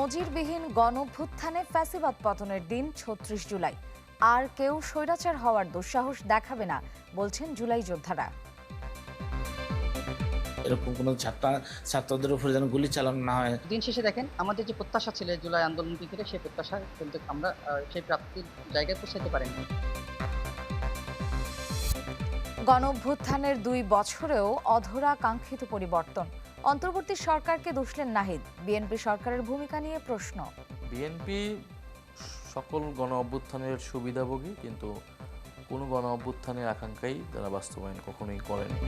নজিরবিহীন গণঅভ্যুত্থানে ফ্যাসিবাদ পতনের দিন ৩৬ জুলাই। আর কেউ স্বৈরাচার হওয়ার দুঃসাহস দেখাবে না, বলছেন জুলাই যোদ্ধারা। এরকম কোনো ছাত্রদের উপরে যেন গুলি চালানো না হয়। দিন শেষে দেখেন, আমাদের যে প্রত্যাশা ছিল জুলাই আন্দোলনকে ঘিরে, সেই প্রত্যাশা কিন্তু আমরা সেই প্রাপ্তির জায়গায় পৌঁছাতে পারিনি। গণঅভ্যুত্থানের ২ বছরেও অধরা কাঙ্ক্ষিত পরিবর্তন। অন্তর্বর্তী সরকারকে দুষলেন নাহিদ। বিএনপি সরকারের ভূমিকা নিয়ে প্রশ্ন। বিএনপি সকল গণ অভ্যুত্থানের সুবিধাভোগী, কিন্তু কোনো গণ অভ্যুত্থানের আকাঙ্ক্ষাই তারা বাস্তবায়ন কখনোই করেনি।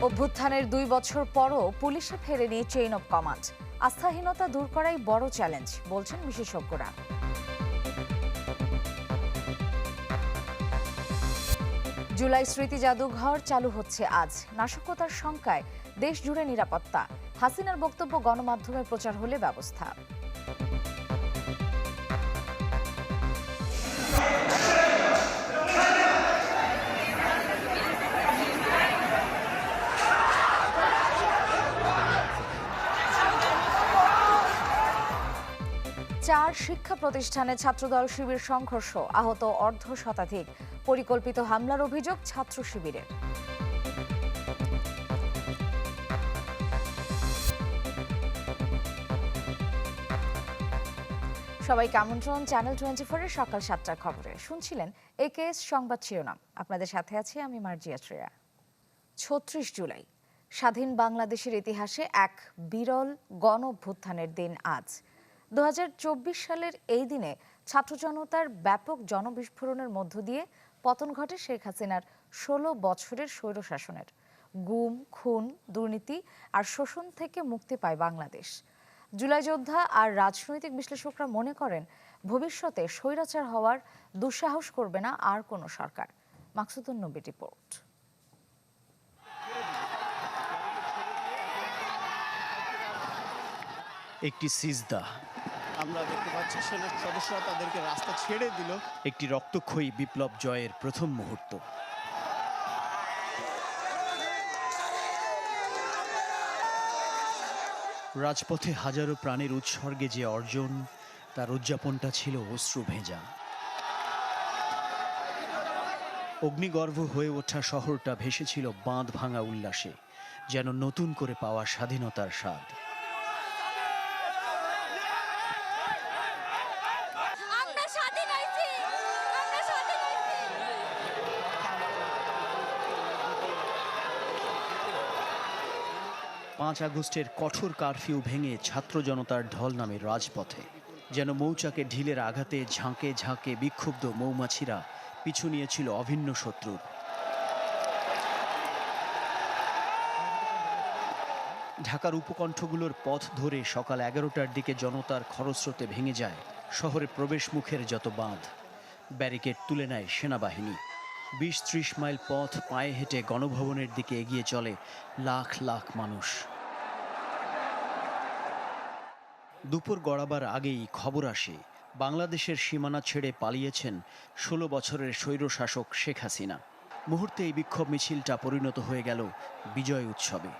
অভ্যুত্থানের ২ বছর পরও পুলিশে ফেরেনি চেইন অব কমান্ড। আস্থাহীনতা দূর করাই বড় চ্যালেঞ্জ, বলছেন বিশেষজ্ঞরা। জুলাই স্মৃতি জাদুঘর চালু হচ্ছে আজ। নাশকতার শঙ্কায় দেশ জুড়ে নিরাপত্তা। হাসিনার বক্তব্য গণমাধ্যমে প্রচার হলে ব্যবস্থা। চার শিক্ষা প্রতিষ্ঠানে ছাত্রদল শিবির সংঘর্ষ, আহত অর্ধশতাধিক। পরিকল্পিত হামলার অভিযোগ ছাত্র শিবিরের। সবাইকে আমন্ত্রণ চ্যানেল 24-এর সকাল 7টার খবরে। শুনছিলেন একেএস সংবাদ শিরোনাম। আপনাদের সাথে আছি আমি মার্জিয়া শ্রেয়া। ৩৬ জুলাই স্বাধীন বাংলাদেশের ইতিহাসে এক বিরল গণ অভ্যুত্থানের দিন আজ। ২০২৪ সালের এই দিনে ছাত্র জনতার ব্যাপক জনবিস্ফোরণের মধ্য দিয়ে পতন ঘটে শেখ হাসিনার ১৬ বছরের স্বৈরশাসনের। গুম, খুন, দুর্নীতি আর শোষণ থেকে মুক্তি পায় বাংলাদেশ। জুলাই যোদ্ধা আর রাজনৈতিক বিশ্লেষকরা মনে করেন, ভবিষ্যতে স্বৈরাচার হওয়ার দুঃসাহস করবে না আর কোনো সরকার। মাকসুদুন নবী রিপোর্ট। একটি সিজদা, আমরা দেখতে পাচ্ছি সেনার সদস্যরা তাদেরকে রাস্তা ছেড়ে দিল। একটি রক্তক্ষয়ী বিপ্লব জয়ের প্রথম মুহূর্ত। রাজপথে হাজারো প্রাণের উৎসর্গে যে অর্জন, তার উদযাপনটা ছিল অশ্রু ভেজা। অগ্নিগর্ভ হয়ে ওঠা শহরটা ভেসেছিল বাঁধ ভাঙা উল্লাসে, যেন নতুন করে পাওয়া স্বাধীনতার স্বাদ। পাঁচ আগস্টের কঠোর কারফিউ ভেঙে ছাত্র জনতার ঢল নামে রাজপথে। যেন মৌচাকে ঢিলের আঘাতে ঝাঁকে ঝাঁকে বিক্ষুব্ধ মৌমাছিরা পিছু নিয়েছিল অভিন্ন শত্রুর। ঢাকার উপকণ্ঠগুলোর পথ ধরে সকাল 11টার দিকে জনতার খরস্রোতে ভেঙে যায় শহরে প্রবেশ মুখের যত বাঁধ। ব্যারিকেড তুলে নেয় সেনাবাহিনী। ২০-৩০ মাইল পথ পায়ে হেঁটে গণভবনের দিকে এগিয়ে চলে লাখ লাখ মানুষ। দুপুর গড়াবার আগেই খবর আসে, বাংলাদেশের সীমানা ছেড়ে পালিয়েছেন ১৬ বছরের স্বৈরশাসক শেখ হাসিনা। মুহূর্তে এই বিক্ষোভ মিছিলটা পরিণত হয়ে গেল বিজয় উৎসবে।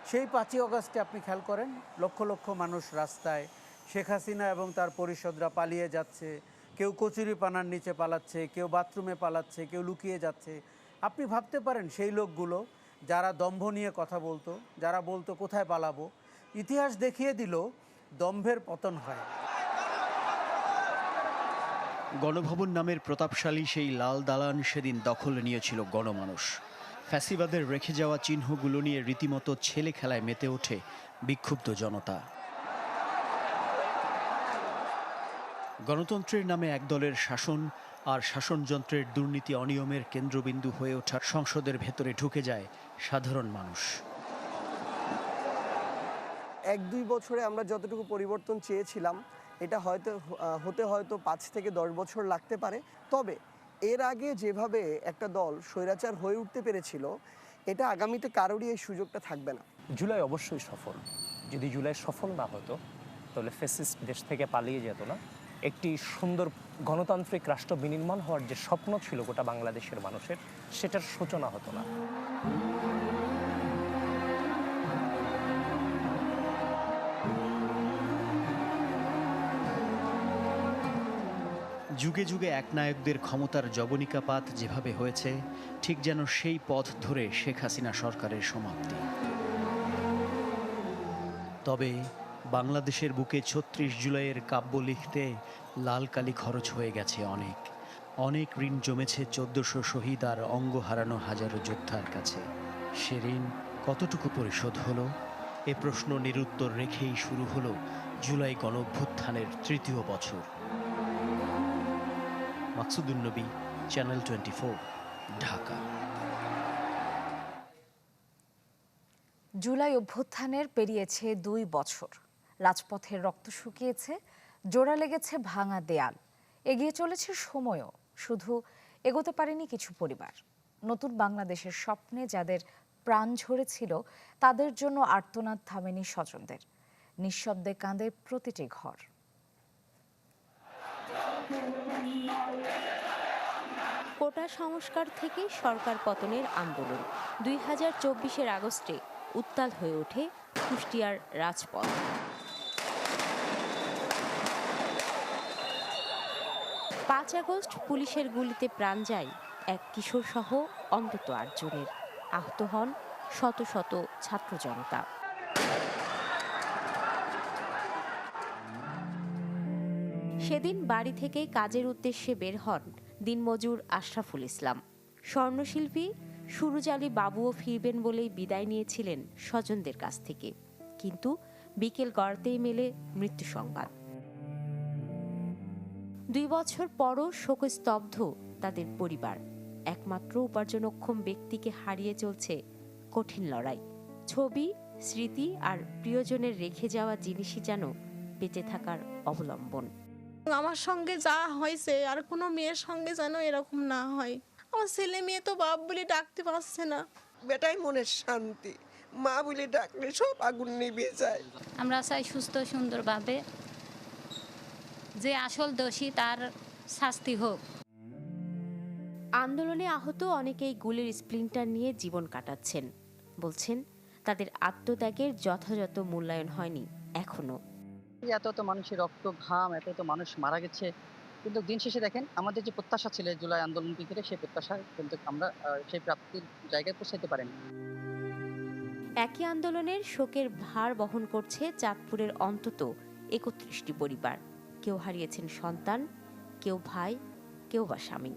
সেই ৫ই অগস্টে আপনি খেয়াল করেন, লক্ষ লক্ষ মানুষ রাস্তায়। শেখ হাসিনা এবং তার পরিষদরা পালিয়ে যাচ্ছে। কেউ কচুরিপানার নিচে পালাচ্ছে, কেউ বাথরুমে পালাচ্ছে, কেউ লুকিয়ে যাচ্ছে। আপনি ভাবতে পারেন সেই লোকগুলো যারা দম্ভ নিয়ে কথা বলতো, যারা বলতো কোথায় পালাবো, ইতিহাস দেখিয়ে দিল দম্ভের পতন হয়। গণভবন নামের প্রতাপশালী সেই লাল দালান সেদিন দখলে নিয়েছিল গণমানুষ। ফ্যাসিবাদের রেখে যাওয়া চিহ্নগুলো নিয়ে রীতিমতো ছেলে খেলায় মেতে ওঠে বিক্ষুব্ধ জনতা। গণতন্ত্রের নামে এক দলের শাসন আর শাসনযন্ত্রের দুর্নীতি অনিয়মের কেন্দ্রবিন্দু হয়ে ওঠা সংসদের ভেতরে ঢুকে যায় সাধারণ মানুষ। ১-২ বছরে আমরা যতটুকু পরিবর্তন চেয়েছিলাম, এটা হয়তো ৫ থেকে ১০ বছর লাগতে পারে। তবে এর আগে যেভাবে একটা দল স্বৈরাচার হয়ে উঠতে পেরেছিল, এটা আগামীতে কারোরই এই সুযোগটা থাকবে না। জুলাই অবশ্যই সফল। যদি জুলাই সফল না হতো, তাহলে ফ্যাসিস্ট দেশ থেকে পালিয়ে যেত না। একটি সুন্দর গণতান্ত্রিক রাষ্ট্র বিনির্মাণ হওয়ার যে স্বপ্ন ছিল গোটা বাংলাদেশের মানুষের, সেটার সূচনা হতো না। যুগে যুগে একনায়কদের ক্ষমতার জবনিকাপাত যেভাবে হয়েছে, ঠিক যেন সেই পথ ধরে শেখ হাসিনা সরকারের সমাপ্তি। তবে বাংলাদেশের বুকে ৩৬ জুলাইয়ের কাব্য লিখতে লাল কালি খরচ হয়ে গেছে অনেক অনেক ঋণ জমেছে ১৪০০ শহীদ আর অঙ্গ হারানো হাজারো যোদ্ধার কাছে। সে ঋণ কতটুকু পরিশোধ হলো, এ প্রশ্ন নিরুত্তর রেখেই শুরু হলো জুলাই গণঅভ্যুত্থানের ৩য় বছর। মাকসুদুন নবী, চ্যানেল 24, ঢাকা। জুলাই অভ্যুত্থানের পেরিয়েছে ২ বছর। রাজপথের রক্ত শুকিয়েছে, জোড়া লেগেছে ভাঙা দেয়াল। এগিয়ে চলেছে সময়ও, শুধু এগোতে পারেনি কিছু পরিবার। নতুন বাংলাদেশের স্বপ্নে যাদের প্রাণ ঝরেছিল, তাদের জন্য আর্তনাদ থামেনি স্বজনদের। নিঃশব্দে কাঁদে প্রতিটি ঘর। কোটা সংস্কার থেকে সরকার পতনের আন্দোলন ২০২৪-এর আগস্টে উত্তাল হয়ে ওঠে কুষ্টিয়ার রাজপথ। পাঁচ আগস্ট পুলিশের গুলিতে প্রাণ যায় এক কিশোর সহ অন্তত ৮ জনের। আহত হন শত শত ছাত্র জনতা। সেদিন বাড়ি থেকে কাজের উদ্দেশ্যে বের হন দিনমজুর আশরাফুল ইসলাম। স্বর্ণশিল্পী সুরুজ আলী বাবুও ফিরবেন বলেই বিদায় নিয়েছিলেন স্বজনদের কাছ থেকে, কিন্তু বিকেল গড়াতেই মেলে মৃত্যু সংবাদ। ২ বছর পরও শোকস্তব্ধ তাদের পরিবার। একমাত্র উপার্জনক্ষম ব্যক্তিকে হারিয়ে চলছে কঠিন লড়াই। ছবি, স্মৃতি আর প্রিয়জনের রেখে যাওয়া জিনিসই যেন বেঁচে থাকার অবলম্বন। আমার সঙ্গে যা হয়েছে আর কোনো মেয়ের সঙ্গে যেন এরকম না হয়। আমার ছেলে মেয়ে তো বাপ বলে ডাকতে পারছে না। বেটাই মনের শান্তি, মা বলে ডাকলে সব আগুন নিভে যায়। আমরা চাই সুস্থ সুন্দরভাবে যে আসল দোষী তার শাস্তি হোক। আন্দোলনে আহত অনেকেই গুলির স্প্লিন্টার নিয়ে জীবন কাটাচ্ছেন। বলছেন তাদের আত্মত্যাগের যথাযথ মূল্যায়ন হয়নি এখনো। এত এত মানুষের রক্ত ঘাম, এত এত মানুষ মারা গেছে, কিন্তু দিন শেষে দেখেন আমাদের যে প্রত্যাশা ছিল জুলাই আন্দোলনকে ঘিরে, সেই প্রত্যাশা কিন্তু আমরা সেই প্রাপ্তির জায়গায় পৌঁছাতে পারিনি। একই আন্দোলনের শোকের ভার বহন করছে চাঁদপুরের অন্তত ৩১টি পরিবার। কেউ হারিয়েছেন সন্তান, কেউ ভাই, কেউ বা স্বামী।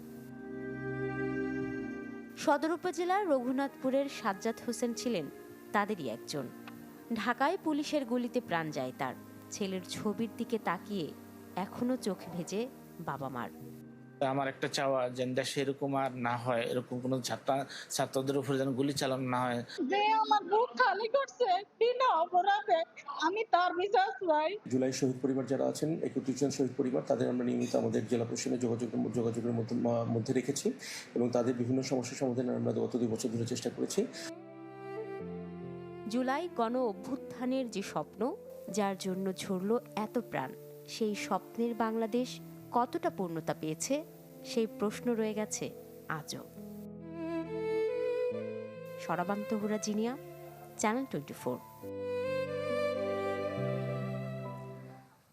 সদর উপজেলার রঘুনাথপুরের সাজ্জাদ হোসেন ছিলেন তাদেরই একজন। ঢাকায় পুলিশের গুলিতে প্রাণ যায় তার। ছেলের ছবির দিকে তাকিয়ে এখনো চোখ ভেজে বাবা মার। আমার একটা চাওয়া যে দেশে এরকম আর না হয়, এরকম কোনো ছাত্রদের উপরে যেন গুলি চালানো না হয়। যে আমার বুক খালি করছে বিনা অপরাধে, আমি তার বিচার চাই। জুলাই শহীদ পরিবার যারা আছেন, ৩১ জন শহীদ পরিবার, তাদের আমরা নিয়মিত আমাদের জেলা প্রশাসনের যোগাযোগের মধ্যে রেখেছি এবং তাদের বিভিন্ন সমস্যার সমাধানে আমরা গত ২ বছর ধরে চেষ্টা করেছি। জুলাই গণ অভ্যুত্থানের যে স্বপ্ন, যার জন্য ঝরল এত প্রাণ, সেই স্বপ্নের বাংলাদেশ কতটা পূর্ণতা পেয়েছে সেই প্রশ্ন রয়ে গেছে আজও। সরাবান্ত হুরা জিনিয়া, চ্যানেল 24।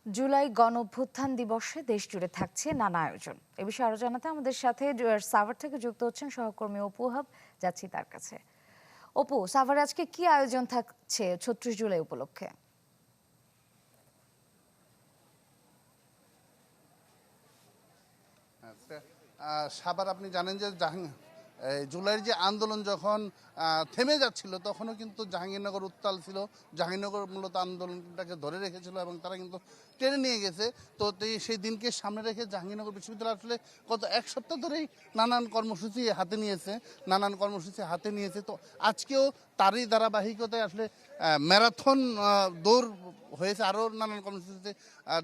জুলাই গণ অভ্যুত্থান দিবসে দেশ জুড়ে থাকছে নানা আয়োজন। এ বিষয়ে আরো জানাতে আমাদের সাথে সাভার থেকে যুক্ত হচ্ছেন সহকর্মী অপু হাব। যাচ্ছি তার কাছে। অপু, সাভারে আজকে কি আয়োজন থাকছে ৩৬ জুলাই উপলক্ষে? সাভার আপনি জানেন যে জুলাইয়ের যে আন্দোলন যখন থেমে যাচ্ছিল, তখনও কিন্তু জাহাঙ্গীরনগর উত্তাল ছিল। জাহাঙ্গীরনগর মূলত আন্দোলনটাকে ধরে রেখেছিল এবং তারা কিন্তু টেনে নিয়ে গেছে। তো সেই দিনকে সামনে রেখে জাহাঙ্গীরনগর বিশ্ববিদ্যালয় আসলে গত ১ সপ্তাহ ধরেই নানান কর্মসূচি হাতে নিয়েছে। তো আজকেও তারই ধারাবাহিকতায় আসলে ম্যারাথন দৌড় হয়েছে, আরও নানান কর্মসূচিতে।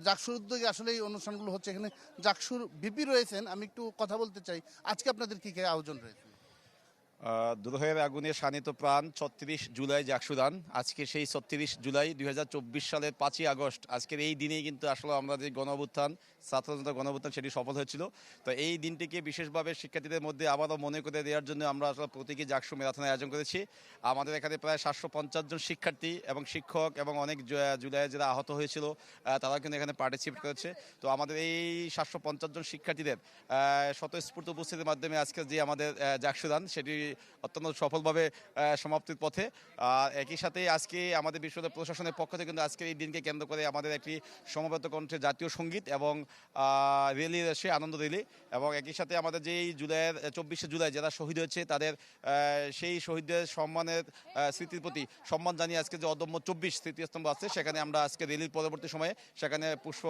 জাকসুর উদ্যোগে আসলে এই অনুষ্ঠানগুলো হচ্ছে। এখানে জাকসুর ভিপি রয়েছেন, আমি একটু কথা বলতে চাই। আজকে আপনাদের কী কী আয়োজন রয়েছে? দ্রোহের আগুনে শানিত প্রাণ ৩৬ জুলাই জাকসুদান। আজকে সেই ৩৬ জুলাই ২০২৪ সালের ৫ই আগস্ট আজকের এই দিনেই কিন্তু আসলে আমরা যে গণ অভ্যুত্থান, ছাত্র জনতার গণ অভ্যুত্থান সেটি সফল হয়েছিল। তো এই দিনটিকে বিশেষভাবে শিক্ষার্থীদের মধ্যে আবারও মনে করে দেওয়ার জন্য আমরা আসলে প্রতীকী জাকসু ম্যারাথনের আয়োজন করেছি। আমাদের এখানে প্রায় ৭৫০ জন শিক্ষার্থী এবং শিক্ষক এবং অনেক জুলাইয়ে যারা আহত হয়েছিল তারা কিন্তু এখানে পার্টিসিপেট করেছে। তো আমাদের এই ৭৫০ জন শিক্ষার্থীদের স্বতঃস্ফূর্ত উপস্থিতির মাধ্যমে আজকে যে আমাদের জাকসুদান সেটি অত্যন্ত সফলভাবে সমাপ্তির পথে। একই সাথে আজকে আমাদের বিশ্ববিদ্যালয় প্রশাসনের পক্ষ থেকে কিন্তু আজকের এই দিনকে কেন্দ্র করে আমাদের একটি সমবেত কণ্ঠে জাতীয় সঙ্গীত এবং র্যালি রয়েছে, আনন্দ র্যালি। এবং একই সাথে আমাদের যেই জুলাইয়ের ২৪শে জুলাই যারা শহীদ হয়েছে তাদের সেই শহীদদের সম্মানের স্মৃতির প্রতি সম্মান জানিয়ে আজকে যে অদম্য ২৪ স্মৃতিস্তম্ভ আছে সেখানে আমরা আজকে র্যালির পরবর্তী সময়ে সেখানে পুষ্প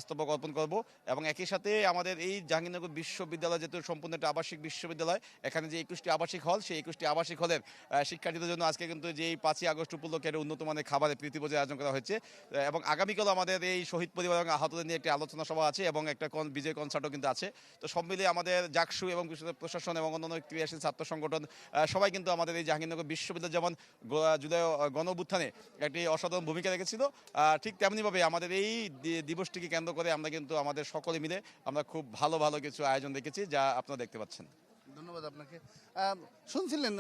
স্তবক অর্পণ করব। এবং একই সাথে আমাদের এই জাহাঙ্গীরনগর বিশ্ববিদ্যালয় যেহেতু সম্পূর্ণ একটা আবাসিক বিশ্ববিদ্যালয়, এখানে যে ২১টি আবাসিক হল সেই ২১টি আবাসিক হলের শিক্ষার্থীদের জন্য আজকে কিন্তু যে ৫ই আগস্ট উপলক্ষে একটা উন্নত মানের খাবারের প্রীতিভোজের আয়োজন করা হয়েছে। এবং আগামীকালও আমাদের এই শহীদ পরিবার এবং আহতদের নিয়ে একটি আলোচনা সভা আছে এবং একটা বিজয় কনসার্টও কিন্তু আছে। তো সব মিলিয়ে আমাদের জাকসু এবং বিশ্ববিদ্যালয় প্রশাসন এবং অন্যান্য ক্রিয়াশীল ছাত্র সংগঠন সবাই কিন্তু আমাদের এই জাহাঙ্গীরনগর বিশ্ববিদ্যালয় যেমন জুলাই গণ অভ্যুত্থানে একটি অসাধারণ ভূমিকা রেখেছিল, ঠিক তেমনিভাবে আমাদের এই দিবসটিকে কেন্দ্র করে আমরা কিন্তু আমাদের সকলে মিলে আমরা খুব ভালো ভালো কিছু আয়োজন দেখেছি যা আপনারা দেখতে পাচ্ছেন। ধন্যবাদ আপনাকে। শুনছিলেন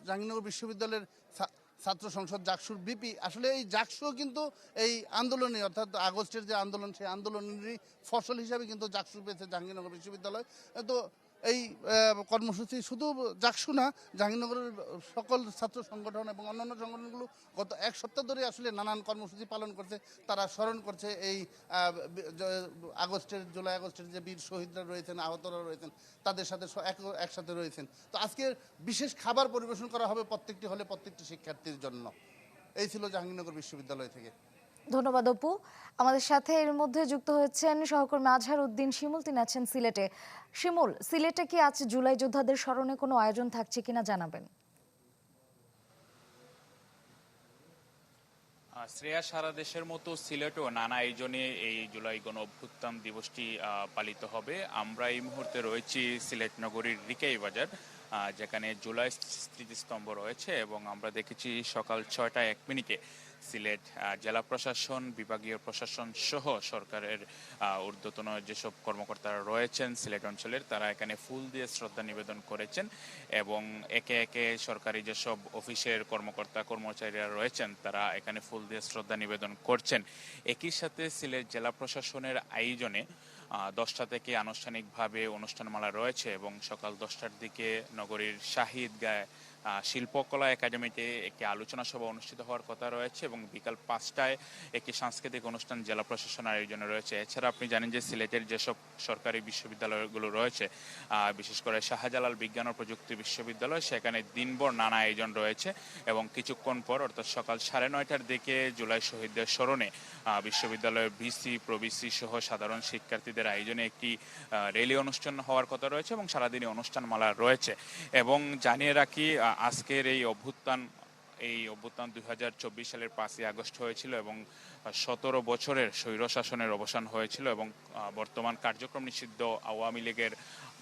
জাহাঙ্গীরনগর বিশ্ববিদ্যালয়ের ছাত্র সংসদ জাকসুর বিপি। আসলে এই জাকসু কিন্তু এই আন্দোলনে অর্থাৎ আগস্টের যে আন্দোলন সেই আন্দোলনেরই ফসল হিসাবে কিন্তু জাকসু পেয়েছে জাহাঙ্গীরনগর বিশ্ববিদ্যালয়। তো এই কর্মসূচি শুধু জাকসু না, জাহাঙ্গীরনগরের সকল ছাত্র সংগঠন এবং অন্যান্য সংগঠনগুলো গত এক সপ্তাহ ধরে আসলে নানান কর্মসূচি পালন করছে। তারা স্মরণ করছে এই জুলাই আগস্টের যে বীর শহীদরা রয়েছেন, আহতরা রয়েছেন, তাদের সাথে একসাথে রয়েছেন। তো আজকে বিশেষ খাবার পরিবেশন করা হবে প্রত্যেকটি হলে প্রত্যেকটি শিক্ষার্থীর জন্য। এই ছিল জাহাঙ্গীরনগর বিশ্ববিদ্যালয় থেকে। ধন্যবাদ অপু। আমাদের সাথে এর মধ্যে যুক্ত হয়েছেন সহকর্মী আজহার উদ্দিন শিমুল, তিনি আছেন সিলেটে। শিমুল, সিলেটে কি আজ জুলাই যোদ্ধাদের স্মরণে কোনো আয়োজন থাকছে কিনা জানাবেন? শ্রেয়া, সারা দেশের মতো সিলেটেও নানা আয়োজনে এই জুলাই গণ অভ্যুত্থান দিবসটি পালিত হবে। আমরা এই মুহূর্তে রয়েছি সিলেট নগরীর রিকাই বাজার, যেখানে জুলাই স্মৃতিস্তম্ভ রয়েছে এবং আমরা দেখেছি সকাল ৬টা ১ মিনিটে সিলেট জেলা প্রশাসন, বিভাগীয় প্রশাসন সহ সরকারের ঊর্ধ্বতন যেসব কর্মকর্তারা রয়েছেন সিলেট অঞ্চলের, তারা এখানে ফুল দিয়ে শ্রদ্ধা নিবেদন করেছেন এবং একে একে সরকারি যেসব অফিসের কর্মকর্তা কর্মচারীরা রয়েছেন তারা এখানে ফুল দিয়ে শ্রদ্ধা নিবেদন করছেন। একই সাথে সিলেট জেলা প্রশাসনের আয়োজনে 10টা থেকে আনুষ্ঠানিকভাবে অনুষ্ঠানমালা রয়েছে এবং সকাল 10টার দিকে নগরীর শাহিদগায় শিল্পকলা একাডেমিতে একটি আলোচনা সভা অনুষ্ঠিত হওয়ার কথা রয়েছে এবং বিকাল 5টায় একটি সাংস্কৃতিক অনুষ্ঠান জেলা প্রশাসনের আয়োজনে রয়েছে। এছাড়া আপনি জানেন যে সিলেটের যেসব সরকারি বিশ্ববিদ্যালয়গুলো রয়েছে, বিশেষ করে শাহজালাল বিজ্ঞান ও প্রযুক্তি বিশ্ববিদ্যালয়, সেখানে দিনভর নানা আয়োজন রয়েছে এবং কিছুক্ষণ পর অর্থাৎ সকাল 9:30টার দিকে জুলাই শহীদদের স্মরণে বিশ্ববিদ্যালয়ের ভিসি প্রভিসি সহ সাধারণ শিক্ষার্থীদের আয়োজনে একটি র্যালি অনুষ্ঠান হওয়ার কথা রয়েছে এবং সারাদিনই অনুষ্ঠানমালা রয়েছে। এবং জানিয়ে রাখি, আজকের এই অভ্যুত্থান 2024 সালের 5ই আগস্ট হয়েছিল এবং 17 বছরের স্বৈরশাসনের অবসান হয়েছিল এবং বর্তমান কার্যক্রম নিষিদ্ধ আওয়ামী লীগের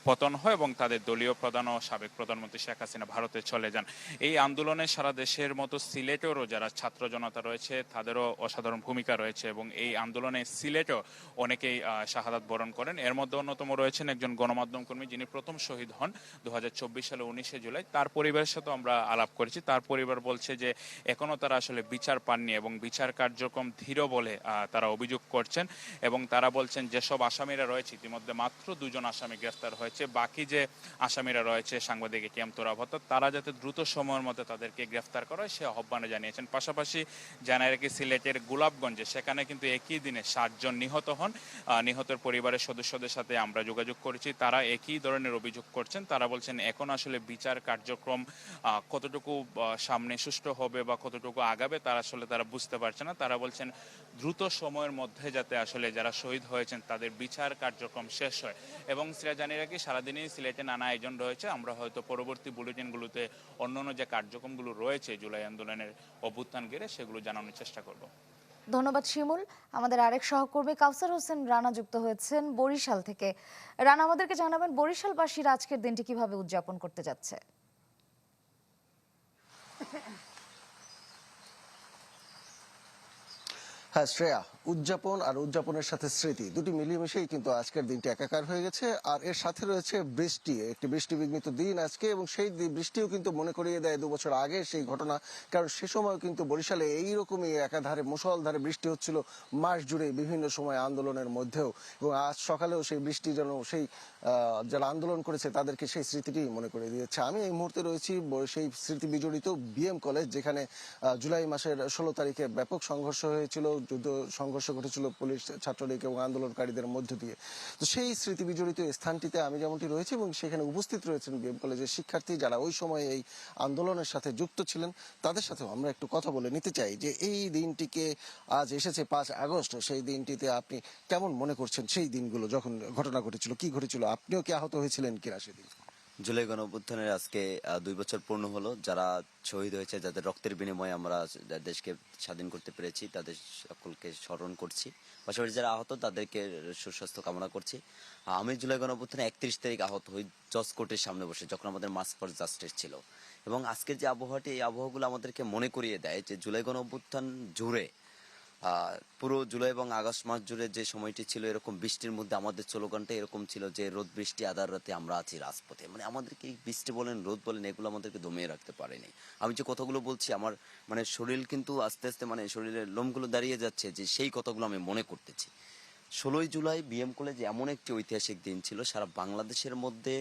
পতন হয় এবং তাদের দলীয় প্রধান ও সাবেক প্রধানমন্ত্রী শেখ হাসিনা ভারতে চলে যান। এই আন্দোলনে সারা দেশের মতো সিলেটেরও যারা ছাত্র জনতা রয়েছে তাদেরও অসাধারণ ভূমিকা রয়েছে এবং এই আন্দোলনে সিলেটেও অনেকেই শাহাদাত বরণ করেন। এর মধ্যে অন্যতম রয়েছেন একজন গণমাধ্যম কর্মী যিনি প্রথম শহীদ হন 2024 সালে 19শে জুলাই। তার পরিবারের সাথে আমরা আলাপ করেছি। তার পরিবার বলছে যে এখনও তারা আসলে বিচার পাননি এবং বিচার কার্যক্রম ধীর বলে তারা অভিযোগ করছেন এবং তারা বলছেন যেসব আসামিরা রয়েছে ইতিমধ্যে মাত্র 2 জন আসামি গ্রেফতার হয়েছে, বাকি যে আসামিরা রয়েছে সাংবাদিক এটিএম তোরাব তারা যাতে দ্রুত সময়ের মধ্যে তাদেরকে গ্রেফতার করা হয় সে আহ্বানে জানিয়েছেন। পাশাপাশি জানায় রাখি সিলেটের গোলাপগঞ্জে সেখানে কিন্তু একই দিনে 7 জন নিহত হন। নিহতের পরিবারের সদস্যদের সাথে আমরা যোগাযোগ করেছি, তারা একই ধরনের অভিযোগ করছেন। তারা বলছেন এখন আসলে বিচার কার্যক্রম কতটুকু সামনে সুষ্ঠু হবে বা কতটুকু আগাবে তারা বুঝতে পারছে না। তারা বলছেন দ্রুত সময়ের মধ্যে যাতে আসলে যারা শহীদ হয়েছেন তাদের বিচার কার্যক্রম শেষ হয়। এবং সেটা জানিয়ে রাখি সারাদিনই সিলেটে নানা আয়োজন রয়েছে। আমরা হয়তো পরবর্তী বুলেটিনগুলোতে অন্যান্য যে কার্যক্রমগুলো রয়েছে জুলাই আন্দোলনের অভ্যুত্থান ঘিরে সেগুলো জানানোর চেষ্টা করব। ধন্যবাদ শিমুল। আমাদের আরেক সহকর্মী কাউসার হোসেন রানা যুক্ত হয়েছেন বরিশাল থেকে। রানা, আমাদেরকে জানাবেন বরিশালবাসীরা আজকের দিনটি কিভাবে উদযাপন করতে যাচ্ছে? হ্যাঁ শ্রেয়া, উদযাপন আর উদযাপনের সাথে স্মৃতি দুটি মিলেমিশেই কিন্তু আজকের দিনটি একাকার হয়ে গেছে। আর এর সাথে রয়েছে বৃষ্টি, একটি বৃষ্টি বিঘ্নিত দিন আজকে, এবং সেই বৃষ্টিও কিন্তু মনে করিয়ে দেয় 2 বছর আগে সেই ঘটনা। কারণ সে সময় কিন্তু বরিশালে এইরকমই একাধারে মুষলধারে বৃষ্টি হচ্ছিল মাস জুড়ে বিভিন্ন সময় আন্দোলনের মধ্যেও, এবং আজ সকালেও সেই বৃষ্টি যেন সেই যারা আন্দোলন করেছে তাদেরকে সেই স্মৃতিটি মনে করে দিয়েছে। আমি এই মুহূর্তে রয়েছি সেই স্মৃতি বিজড়িত বিএম কলেজ, যেখানে জুলাই মাসের 16 তারিখে ব্যাপক সংঘর্ষ হয়েছিল, যুদ্ধ সংঘর্ষ ঘটেছিল পুলিশ, ছাত্রলীগ এবং আন্দোলনকারীদের মধ্য দিয়ে। তো সেই স্মৃতি বিজড়িত স্থানটিতে আমি যেমনটি রয়েছি, এবং সেখানে উপস্থিত রয়েছেন বিএম কলেজের শিক্ষার্থী যারা ওই সময় এই আন্দোলনের সাথে যুক্ত ছিলেন। তাদের সাথেও আমরা একটু কথা বলে নিতে চাই যে এই দিনটিকে আজ এসেছে 5 আগস্ট, সেই দিনটিতে আপনি কেমন মনে করছেন? সেই দিনগুলো যখন ঘটনা ঘটেছিল, কি ঘটেছিল, আপনিও কি আহত হয়েছিলেন কিনা সেদিন? জুলাই গণঅভ্যুত্থানের আজকে 2 বছর পূর্ণ হলো। যারা শহীদ হয়েছে, যাদের রক্তের বিনিময়ে আমরা দেশকে স্বাধীন করতে পেরেছি, তাদের সকলকে স্মরণ করছি। পাশাপাশি যারা আহত তাদেরকে সুস্বাস্থ্য কামনা করছি। আমি জুলাই গণঅভ্যুত্থানে 31 তারিখ আহত হই জজ কোর্টের সামনে বসে, যখন আমাদের মার্চ ফর জাস্টিস ছিল। এবং আজকের যে আবহাওয়াটি, এই আবহাওয়াগুলো আমাদেরকে মনে করিয়ে দেয় যে জুলাই গণঅভ্যুত্থান জুড়ে পুরো জুলাই এবং আগস্ট মাস জুড়ে যে সময়টি ছিল, এরকম বৃষ্টির মধ্যে আমাদের স্লোগানটা এরকম ছিল যে রোদ বৃষ্টি আধার রাতে আমরা আছি রাজপথে। মানে আমাদেরকে এই বৃষ্টি বলেন, রোদ বলেন, এগুলো আমাদেরকে দমিয়ে রাখতে পারেনি। আমি যে কথাগুলো বলছি, আমার মানে শরীর কিন্তু আস্তে আস্তে মানে শরীরের লোমগুলো দাঁড়িয়ে যাচ্ছে যে সেই কথাগুলো আমি মনে করতেছি। 16ই জুলাই বিএম কলেজ এমন একটি ঐতিহাসিক দিন ছিল, সারা বাংলাদেশের মধ্যে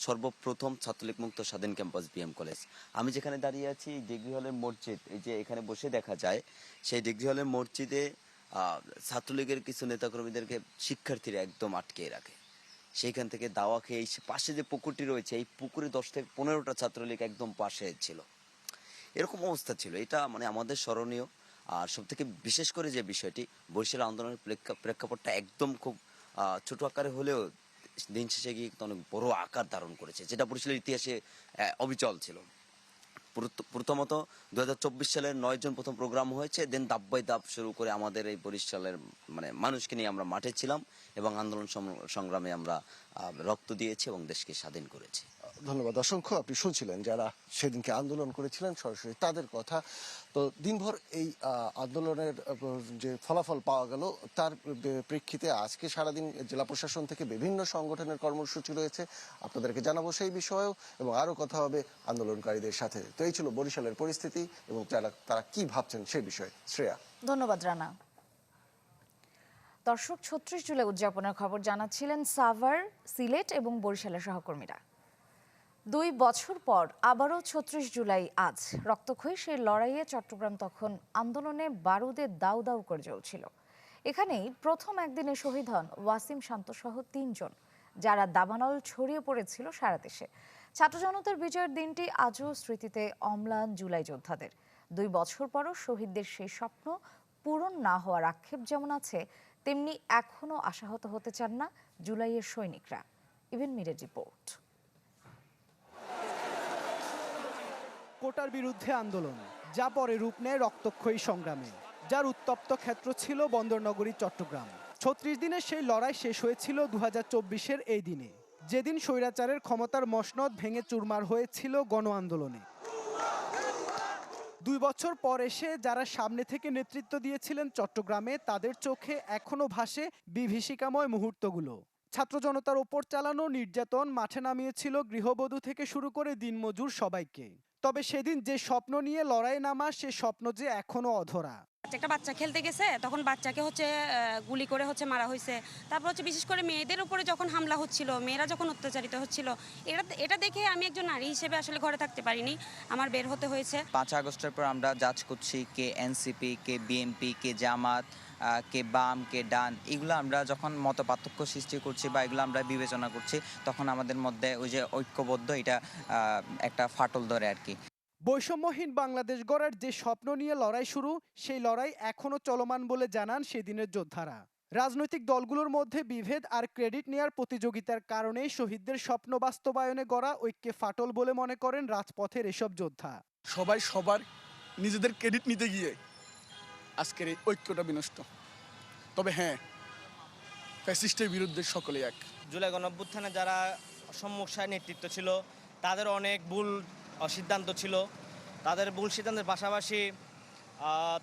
সর্বপ্রথম ছাত্রলীগ মুক্ত স্বাধীন ক্যাম্পাস বিএম কলেজ। আমি যেখানে দাঁড়িয়ে আছি, ডিগ্রি হলের মসজিদ, এই যে এখানে বসে দেখা যায়, সেই ডিগ্রি হলের মসজিদে ছাত্রলীগের কিছু নেতাকর্মীদেরকে শিক্ষার্থীরা একদম আটকে রাখে। সেইখান থেকে দাওয়া খেয়ে এই পাশে যে পুকুরটি রয়েছে, এই পুকুরে 10 থেকে 15টা ছাত্রলীগ একদম পাশে ছিল। এরকম অবস্থা ছিল, এটা মানে আমাদের স্মরণীয়। আর সব থেকে বিশেষ করে যে বিষয়টি, বরিশাল আন্দোলনের প্রেক্ষাপটটা একদম খুব ছোট আকারে হলেও দিন শেষে গিয়ে অনেক বড় আকার ধারণ করেছে, যেটা বরিশালের ইতিহাসে অবিচল ছিল। প্রথমত 2024 সালের 9 জন প্রথম প্রোগ্রাম হয়েছে, দেন ধাপ বাই ধাপ শুরু করে আমাদের এই বরিশালের মানে মানুষকে নিয়ে আমরা মাঠে ছিলাম এবং আন্দোলন সংগ্রামে আমরা রক্ত দিয়েছি এবং দেশকে স্বাধীন করেছি। ধন্যবাদ অসংখ্য। আপনি শুনছিলেন যারা সেদিনকে আন্দোলন করেছিলেন সরাসরি তাদের কথা। তো দিনভর এই আন্দোলনের যে ফলাফল পাওয়া গেল, তার প্রেক্ষিতে আজকে সারাদিন জেলা প্রশাসন থেকে বিভিন্ন সংগঠনের কর্মসূচি রয়েছে, আপনাদেরকে জানাবো সেই বিষয়েও, এবং আরও কথা হবে আন্দোলনকারীদের সাথে। তো এই ছিল বরিশালের পরিস্থিতি এবং তারা কি ভাবছেন সেই বিষয়ে। শ্রেয়া, ধন্যবাদ রানা। দর্শক, 36 জুলাই উদযাপনের খবর জানাচ্ছিলেন সাভার, সিলেট এবং বরিশালের সহকর্মীরা। 2 বছর পর আবারও 36 জুলাই আজ রক্তক্ষয়ী সেই লড়াইয়ে চট্টগ্রাম তখন আন্দোলনে বারুদে দাউ দাউ করে জ্বলছিল। এখানেই প্রথম একদিনে শহীদ হন ওয়াসিম শান্তসহ 3 জন, যারা দাবানল ছড়িয়ে পড়েছিল সারা দেশে। ছাত্র জনতার বিজয়ের দিনটি আজও স্মৃতিতে অম্লান জুলাই যোদ্ধাদের। 2 বছর পরও শহীদদের সেই স্বপ্ন পূরণ না হওয়ার আক্ষেপ যেমন আছে, তেমনি এখনো আশাহত হতে চান না জুলাইয়ের সৈনিকরা। ইভেন মিরের রিপোর্ট। কোটার বিরুদ্ধে আন্দোলন, যা পরে রূপ নেয় রক্তক্ষয়ী সংগ্রামে, যার উত্তপ্ত ক্ষেত্র ছিল বন্দরনগরী চট্টগ্রাম। 36 দিনের সেই লড়াই শেষ হয়েছিল 2024-এর এই দিনে, যেদিন স্বৈরাচারের ক্ষমতার মসনদ ভেঙে চুরমার হয়েছিল গণ আন্দোলনে। 2 বছর পর এসে যারা সামনে থেকে নেতৃত্ব দিয়েছিলেন চট্টগ্রামে, তাদের চোখে এখনো ভাসে বিভীষিকাময় মুহূর্তগুলো। ছাত্র জনতার ওপর চালানো নির্যাতন মাঠে নামিয়েছিল গৃহবধূ থেকে শুরু করে দিনমজুর সবাইকে। তবে সেদিন যে স্বপ্ন নিয়ে লড়াই নামা, সে স্বপ্ন যে এখনো অধরা। একটা বাচ্চা খেলতে গেছে, তখন বাচ্চাকে গুলি করে মারা হয়েছে। তারপর বিশেষ করে মেয়েদের উপরে যখন হামলা হচ্ছিল, মেয়েরা যখন অত্যাচারিত হচ্ছিল, এটা দেখে আমি একজন নারী হিসেবে আসলে ঘরে থাকতে পারিনি, আমার বের হতে হয়েছে। 5 আগস্টের পর আমরা জাজ করছি কে এনসিপি, কে বিএনপি, কে জামাত, কে বাম, কে ডান, এগুলো আমরা যখন মত পার্থক্য সৃষ্টি করছি বা এগুলো আমরা বিবেচনা করছি, তখন আমাদের মধ্যে ওই যে ঐক্যবদ্ধ এটা একটা ফাটল ধরে আর কি। বৈষম্যহীন বাংলাদেশ গড়ার যে স্বপ্ন নিয়ে লড়াই শুরু, সেই লড়াই এখনো চলমান বলে জানান সেদিনের যোদ্ধারা। রাজনৈতিক দলগুলোর মধ্যে বিভেদ আর ক্রেডিট নেয়ার প্রতিযোগিতার কারণেই শহীদদের স্বপ্ন বাস্তবায়নে গড়া ঐক্যে ফাটল বলে মনে করেন রাজপথের এসব যোদ্ধা। সবাই সবার নিজেদের ক্রেডিট নিতে গিয়ে আজকের এই ঐক্যটা বিনষ্ট। তবে হ্যাঁ, ফ্যাসিস্টের বিরুদ্ধে সকলে এক। জুলাই গণঅভ্যুত্থানে যারা সম্মুখ সায় নেতৃত্ব ছিল, তাদের অনেক ভুল সিদ্ধান্ত ছিল, তাদের ভুল সিদ্ধান্তের পাশাপাশি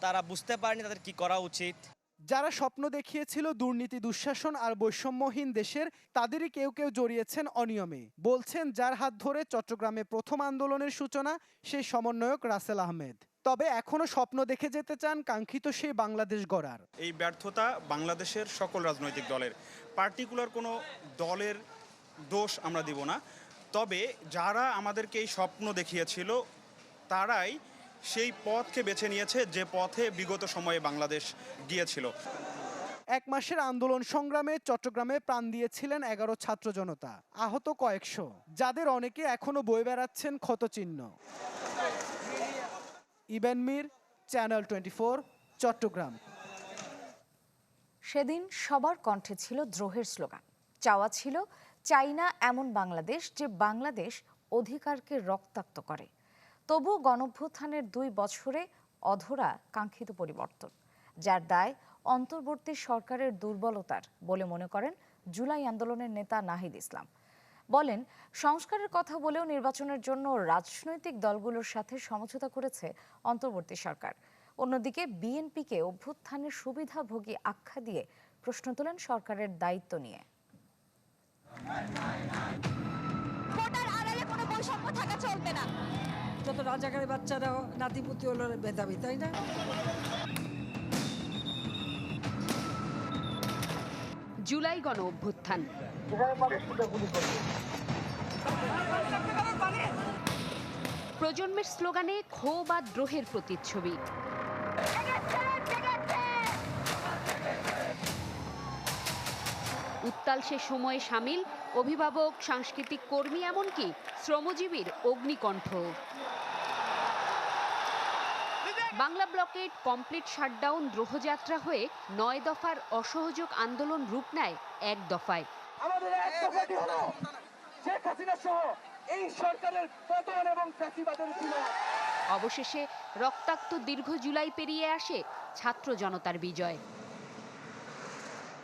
তারা বুঝতে পারেনি তাদের কি করা উচিত। যারা স্বপ্ন দেখিয়েছিল দুর্নীতি, দুঃশাসন আর বৈষম্যহীন দেশের, তাদেরই কেউ কেউ জড়িয়েছেন অনিয়মে। বলছেন যার হাত ধরে চট্টগ্রামে প্রথম আন্দোলনের সূচনা, সেই সমন্বয়ক রাসেল আহমেদ। তবে এখনো স্বপ্ন দেখে যেতে চান কাঙ্ক্ষিত সেই বাংলাদেশ গড়ার। এই ব্যর্থতা বাংলাদেশের সকল রাজনৈতিক দলের, পার্টিকুলার কোনো দলের দোষ আমরা দিব না। তবে যারা আমাদেরকে এই স্বপ্ন দেখিয়েছিল তারাই সেই পথকে বেছে নিয়েছে যে পথে বিগত সময়ে বাংলাদেশ গিয়েছিল। 1 মাসের আন্দোলন সংগ্রামে চট্টগ্রামে প্রাণ দিয়েছিলেন 11 ছাত্র জনতা, আহত কয়েকশো, যাদের অনেকে এখনো বয়ে বেড়াচ্ছেন ক্ষতচিহ্ন। ইবেন মীর, চ্যানেল 24, চট্টগ্রাম। সেদিন সবার কণ্ঠে ছিল দ্রোহের স্লোগান। চাওয়া ছিল চাই না এমন বাংলাদেশ যে বাংলাদেশ অধিকারকে রক্তাক্ত করে। তবু গণঅভ্যুত্থানের 2 বছরে অধরা কাঙ্ক্ষিত পরিবর্তন, যার দায় অন্তর্বর্তী সরকারের দুর্বলতার বলে মনে করেন জুলাই আন্দোলনের নেতা নাহিদ ইসলাম। বলেন, সংস্কারের কথা বলেও নির্বাচনের জন্য রাজনৈতিক দলগুলোর সাথে সমঝোতা করেছে অন্তর্বর্তী সরকার। অন্যদিকে বিএনপিকে অভ্যুত্থানের সুবিধাভোগী আখ্যা দিয়ে প্রশ্ন তোলেন সরকারের দায়িত্ব নিয়ে। কোটার আড়ালে কোনো বৈষম্য থাকা চলবে না। যত রাজাকারী বাচ্চারা নাতিপুতি হলো মেধাবী, তাই না? জুলাই গণ অভ্যুত্থান, প্রজন্মের স্লোগানে ক্ষোভ বা দ্রোহের প্রতিচ্ছবি। উত্তাল সে সময়ে সামিল অভিভাবক, সাংস্কৃতিক কর্মী, এমনকি শ্রমজীবীর অগ্নিকণ্ঠ। বাংলা ব্লকেট, কমপ্লিট শাটডাউন, দ্রোহযাত্রা হয়ে 9 দফার অসহযোগ আন্দোলন রূপ নেয় 1 দফায়। আমাদের এক দফাটি হলো শেখ হাসিনা সহ এই সরকারের পতন এবং ফ্যাসিবাদের ছিল। অবশেষে রক্তাক্ত দীর্ঘ জুলাই পেরিয়ে আসে ছাত্র জনতার বিজয়।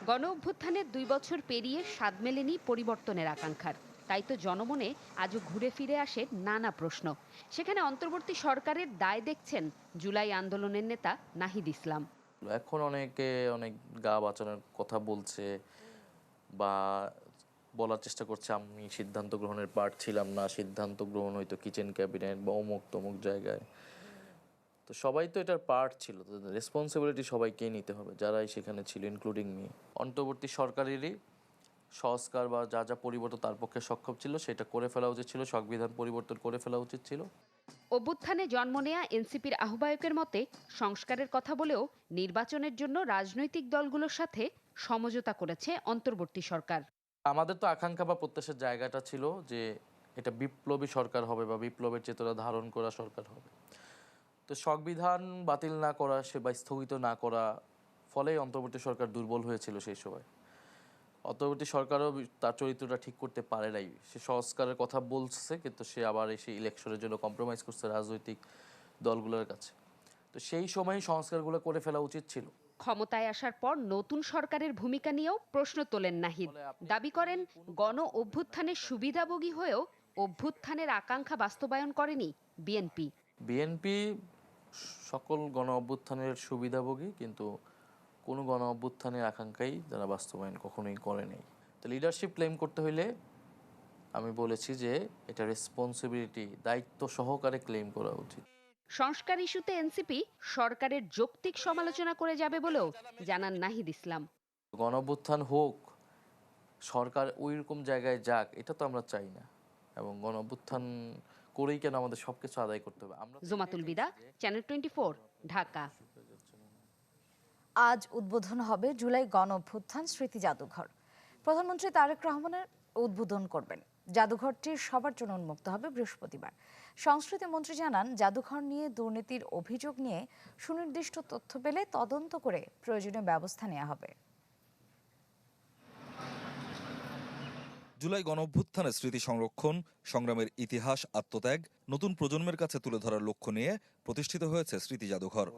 গণ অভ্যুত্থানের 2 বছর পেরিয়ে স্বাদ মেলেনি পরিবর্তনের আকাঙ্ক্ষার। তাই তো জনমনে আজও ঘুরে ফিরে আসে নানা প্রশ্ন। সেখানে অন্তর্বর্তী সরকারের দায় দেখছেন জুলাই আন্দোলনের নেতা নাহিদ ইসলাম। এখন অনেকে অনেক গা বাঁচানোর কথা বলছে বা বলার চেষ্টা করছে আমি সিদ্ধান্ত গ্রহণের পার্ট ছিলাম না, সিদ্ধান্ত গ্রহণ হয়তো কিচেন ক্যাবিনেট বা অমুক তমুক জায়গায়। তো সবাই তো এটার পার্ট ছিল, তো রেসপন্সিবিলিটি সবাইকেই নিতে হবে যারাই সেখানে ছিল, ইনক্লুডিং মি। অন্তর্বর্তী সরকারেরই সংস্কার বা যা যা পরিবর্তন তার পক্ষে সক্ষম ছিল সেটা করে ফেলা উচিত ছিল, সংবিধান পরিবর্তন করে ফেলা উচিত ছিল। অভ্যুত্থানে জন্ম নেয়া এনসিপির আহ্বায়কের মতে সংস্কারের কথা বলেও নির্বাচনের জন্য রাজনৈতিক দলগুলোর সাথে সমঝোতা করেছে অন্তর্বর্তী সরকার। আমাদের তো আকাঙ্ক্ষা বা প্রত্যাশার জায়গাটা ছিল যে এটা বিপ্লবী সরকার হবে বা বিপ্লবের চেতনা ধারণ করা সরকার হবে। তো সংবিধান বাতিল না করা সে বা স্থগিত না করা ফলে অন্তর্বর্তী সরকার দুর্বল হয়েছিল সেই সময়। অন্তর্বর্তী সরকারও তার চরিত্রটা ঠিক করতে পারে নাই। সে সংস্কারের কথা বলছে কিন্তু সে আবার এসে ইলেকশনের জন্য কম্প্রোমাইজ করছে রাজনৈতিক দলগুলোর কাছে। তো সেই সময় সংস্কারগুলো করে ফেলা উচিত ছিল। ক্ষমতায় আসার পর নতুন সরকারের ভূমিকা নিয়েও প্রশ্ন তোলেন নাহিদ। দাবি করেন গণ অভ্যুত্থানের সুবিধাভোগী হয়েও অভ্যুত্থানের আকাঙ্ক্ষা বাস্তবায়ন করেনি বিএনপি। বিএনপি সকল গণ অভ্যুত্থানের সুবিধাভোগী, কিন্তু কোনো গণ অভ্যুত্থানের আকাঙ্ক্ষাই তারা বাস্তবায়ন কখনোই করেনি। তো লিডারশিপ ক্লেম করতে হইলে আমি বলেছি যে এটা রেসপন্সিবিলিটি, দায়িত্ব সহকারে ক্লেম করা উচিত। সংস্কার ইস্যুতে এনসিপি সরকারের যৌক্তিক সমালোচনা করে যাবে বলেও জানান নাহিদ ইসলাম। গণ অভ্যুত্থান হোক, সরকার ওই রকম জায়গায় যাক, এটা তো আমরা চাই না। এবং গণ অভ্যুত্থান করেই কেন আমাদের সবকিছু আদায় করতে হবে। আমরা জুমাতুল বিদা, চ্যানেল 24, ঢাকা। আজ উদ্বোধন হবে জুলাই গণ অভ্যুত্থান স্মৃতি জাদুঘর। প্রধানমন্ত্রী তারেক রহমানের উদ্বোধন করবেন। জাদুঘরটি সবার জন্য উন্মুক্ত হবে বৃহস্পতিবার। সংস্কৃতি মন্ত্রী জানান, জাদুঘর নিয়ে দুর্নীতির অভিযোগ নিয়ে সুনির্দিষ্ট তথ্য পেলে তদন্ত করে প্রয়োজনীয় ব্যবস্থা নেওয়া হবে। জুলাই গণঅভ্যুত্থানের স্মৃতি সংরক্ষণ, সংগ্রামের ইতিহাস, আত্মত্যাগ নতুন প্রজন্মের কাছে তুলে ধরার লক্ষ্য নিয়ে প্রতিষ্ঠিত হয়েছে স্মৃতি জাদুঘর।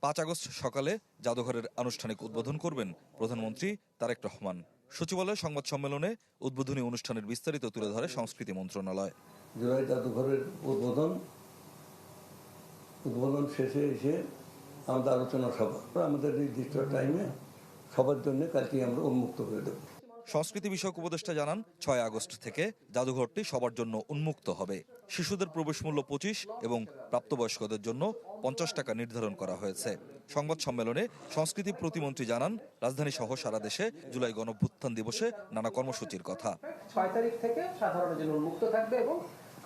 5 আগস্ট সকালে জাদুঘরের আনুষ্ঠানিক উদ্বোধন করবেন প্রধানমন্ত্রী তারেক রহমান। সচিবালয় সংবাদ সম্মেলনে উদ্বোধনী অনুষ্ঠানের বিস্তারিত তুলে ধরে সংস্কৃতি মন্ত্রণালয়। জুলাই জাদুঘরের উদ্বোধন শেষে এসে আমাদের আলোচনা সভা আমাদের নির্দিষ্ট টাইমে সবার জন্য কালকে আমরা উন্মুক্ত করে দেব। সংস্কৃতি বিষয়ক উপদেষ্টা জানান 6 আগস্ট থেকে জাদুঘরটি সবার জন্য উন্মুক্ত হবে। শিশুদের প্রবেশ মূল্য 25 এবং প্রাপ্তবয়স্কদের জন্য 50 টাকা নির্ধারণ করা হয়েছে। সংবাদ সম্মেলনে সংস্কৃতি প্রতিমন্ত্রী জানান রাজধানী সহ সারা দেশে জুলাই গণঅভ্যুত্থান দিবসে নানা কর্মসূচির কথা। 6 তারিখ থেকে সাধারণের জন্য উন্মুক্ত থাকবে এবং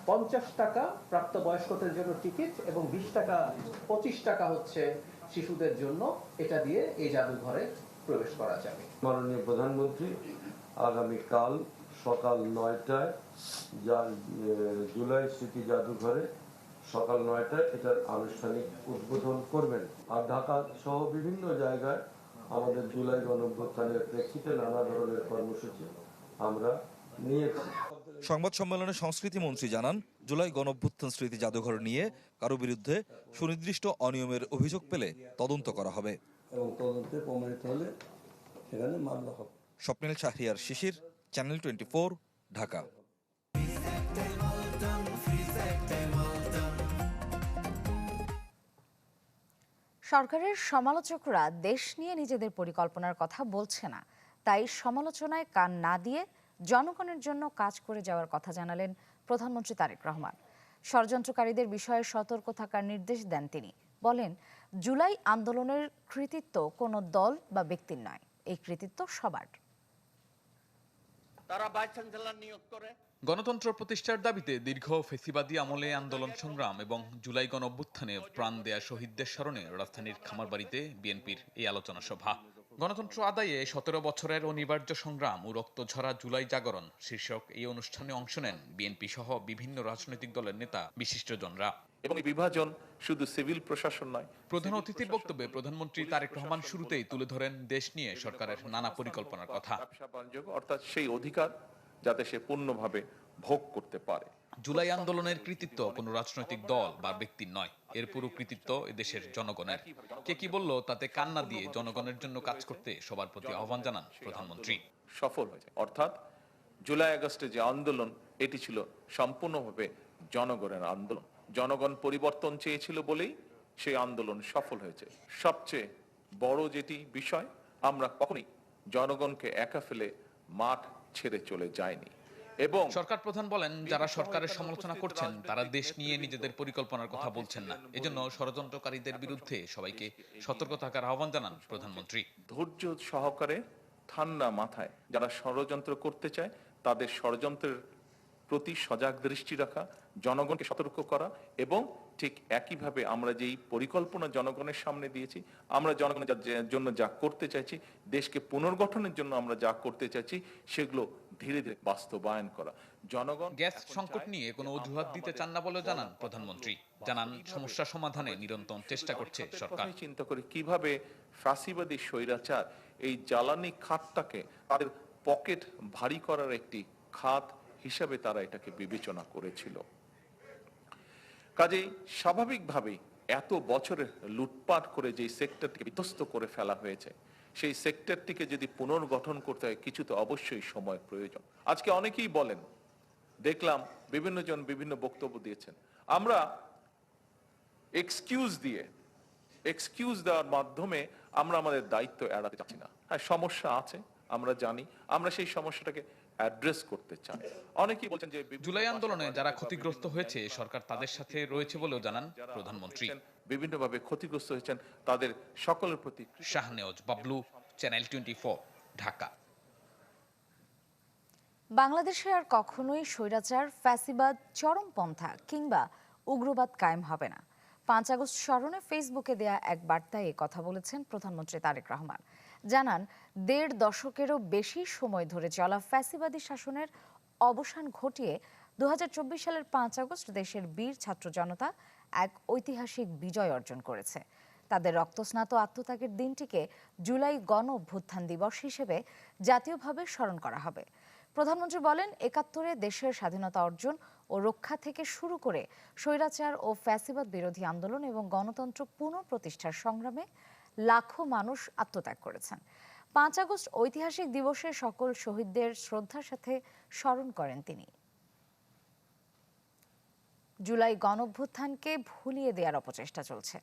50 টাকা প্রাপ্তবয়স্কদের জন্য টিকিট এবং 20 টাকা 25 টাকা হচ্ছে শিশুদের জন্য। এটা দিয়ে এই জাদুঘরে প্রবেশ করা যাবে। মাননীয় প্রধানমন্ত্রী আগামীকাল সকাল 9টায় জুলাই স্মৃতি জাদুঘরে সকাল 9টায় এটার আনুষ্ঠানিক উদ্বোধন করবেন। আর ঢাকা সহ বিভিন্ন জায়গায় আমাদের জুলাই গণঅভ্যুত্থানের প্রেক্ষিতে নানা ধরনের কর্মসূচি আমরা নিয়েছি। সংবাদ সম্মেলনে সংস্কৃতি মন্ত্রী জানান জুলাই গণঅভ্যুত্থান স্মৃতি জাদুঘর নিয়ে কারো বিরুদ্ধে সুনির্দিষ্ট অনিয়মের অভিযোগ পেলে তদন্ত করা হবে এবং তদন্তে প্রমাণিত হলে সেখানে মামলা হবে। স্বপ্নিল শাহরিয়ার শিশির, চ্যানেল 24, ঢাকা। সরকারের সমালোচকরা দেশ নিয়ে নিজেদের পরিকল্পনার কথা বলছে না, তাই সমালোচনায় কান না দিয়ে জনগণের জন্য কাজ করে যাওয়ার কথা জানালেন প্রধানমন্ত্রী তারেক রহমান। ষড়যন্ত্রকারীদের বিষয়ে সতর্ক থাকার নির্দেশ দেন তিনি। বলেন, জুলাই আন্দোলনের কৃতিত্ব কোনো দল বা ব্যক্তির নয়, এই কৃতিত্ব সবার। তারা ভাইস চ্যান্সেলর নিয়োগ করে। গণতন্ত্র প্রতিষ্ঠার দাবিতে দীর্ঘ ফেসিবাদী আমলে আন্দোলন সংগ্রাম এবং জুলাই গণঅভ্যুত্থানে প্রাণ দেয়া শহীদদের স্মরণে রাজধানীর খামারবাড়িতে বিএনপির এই আলোচনা সভা। গণতন্ত্র আদায়ে 17 বছরের অনিবার্য সংগ্রাম ও রক্তঝরা জুলাই জাগরণ শীর্ষক এই অনুষ্ঠানে অংশ নেন বিএনপি সহ বিভিন্ন রাজনৈতিক দলের নেতা, বিশিষ্টজনরা। এবং এই বিভাজন শুধু সিভিল প্রশাসন নয়। প্রধান অতিথির বক্তব্যে প্রধানমন্ত্রী তারেক রহমান শুরুতেই তুলে ধরেন দেশ নিয়ে সরকারের নানা পরিকল্পনার কথা। অর্থাৎ সেই অধিকার যাতে সে পূর্ণভাবে ভোগ করতে পারে। জুলাই আন্দোলনের কৃতিত্ব কোনো রাজনৈতিক দল বা ব্যক্তির নয়, এর পুরো কৃতিত্ব এদেশের জনগণের। কে কি বলল তাতে কান্না দিয়ে জনগণের জন্য কাজ করতে সবার প্রতি আহ্বান জানান প্রধানমন্ত্রী। সফল হয়েছে, অর্থাৎ জুলাই আগস্টে যে আন্দোলন এটি ছিল সম্পূর্ণভাবে জনগণের আন্দোলন। জনগণ পরিবর্তন চেয়েছিল বলেই সেই আন্দোলন সফল হয়েছে। সবচেয়ে বড় যেটি বিষয়, আমরা কখনোই জনগণকে একা ফেলে মাঠ ছেড়ে চলে যায়নি। এবং সরকার প্রধান বলেন, যারা সরকারের সমালোচনা করছেন তারা দেশ নিয়ে নিজেদের পরিকল্পনার কথা বলছেন না। এজন্য ষড়যন্ত্রকারীদের বিরুদ্ধে সবাইকে সতর্ক থাকার আহ্বান জানান প্রধানমন্ত্রী। ধৈর্য সহকারে ঠান্ডা মাথায় যারা ষড়যন্ত্র করতে চায় তাদের ষড়যন্ত্রের প্রতি সজাগ দৃষ্টি রাখা, জনগণকে সতর্ক করা এবং ঠিক একইভাবে আমরা যেই পরিকল্পনা জনগণের সামনে দিয়েছি, আমরা জনগণের জন্য যা করতে চাইছি, দেশকে পুনর্গঠনের জন্য আমরা যা করতে চাইছি, সেগুলো ধীরে ধীরে বাস্তবায়ন করা। জনগণ গ্যাস সংকট নিয়ে কোনো অজুহাত দিতে চান না বলে জানান প্রধানমন্ত্রী। জানান, সমস্যা সমাধানে নিরন্তর চেষ্টা করছে সরকার। চিন্তা করে কিভাবে ফ্যাসিবাদী স্বৈরাচার এই জ্বালানি খাতটাকে তাদের পকেট ভারী করার একটি খাত হিসাবে তারা এটাকে বিবেচনা করেছিল। কাজেই স্বাভাবিকভাবেই এত বছরের লুটপাট করে যে সেক্টরটিকে বিধ্বস্ত করে ফেলা হয়েছে, সেই সেক্টরটিকে যদি পুনর্গঠন করতে হয় কিছু তো অবশ্যই সময় প্রয়োজন। আজকে অনেকেই বলেন, দেখলাম বিভিন্ন জন বিভিন্ন বক্তব্য দিয়েছেন, আমরা এক্সকিউজ দেওয়ার মাধ্যমে আমরা আমাদের দায়িত্ব এড়াতে চাচ্ছি না। হ্যাঁ, সমস্যা আছে, আমরা জানি, আমরা সেই সমস্যাটাকে অ্যাড্রেস করতে চাই। অনেকেই বলছেন যে জুলাই আন্দোলনে যারা ক্ষতিগ্রস্ত হয়েছে সরকার তাদের সাথে রয়েছে বলেও জানান প্রধানমন্ত্রী। বিভিন্নভাবে ক্ষতিগ্রস্ত হয়েছেন তাদের সকলের প্রতি। শাহনেওয়াজ বাবলু, চ্যানেল 24, ঢাকা। বাংলাদেশে আর কখনোই স্বৈরাচার, ফ্যাসিবাদ, চরমপন্থা কিংবা উগ্রবাদ কায়েম হবে না। 5 আগস্ট স্মরণে ফেসবুকে দেয়া এক বার্তায় এ কথা বলেছেন প্রধানমন্ত্রী তারেক রহমান। জানান, 1.5 দশকেরও বেশি সময় ধরে চলা ফ্যাসিবাদী শাসনের অবসান ঘটিয়ে 2024 সালের 5 আগস্ট দেশের বীর ছাত্র জনতা এক ঐতিহাসিক বিজয় অর্জন করেছে। তাদের রক্তস্নাত আত্মত্যাগের দিনটিকে জুলাই গণ অভ্যুত্থান দিবস হিসেবে জাতীয়ভাবে স্মরণ করা হবে। প্রধানমন্ত্রী বলেন, 71-এ দেশের স্বাধীনতা অর্জন ও রক্ষা থেকে শুরু করে স্বৈরাচার ও ফ্যাসিবাদ বিরোধী আন্দোলন এবং গণতন্ত্র পুনঃপ্রতিষ্ঠার সংগ্রামে লাখো মানুষ আত্মত্যাগ করেছেন। 5 আগস্ট ঐতিহাসিক দিবসে সকল শহীদদের শ্রদ্ধার সাথে স্মরণ করেন তিনি। জুলাই গণঅভ্যুত্থানকে ভুলিয়ে দেওয়ার অপচেষ্টা চলছে।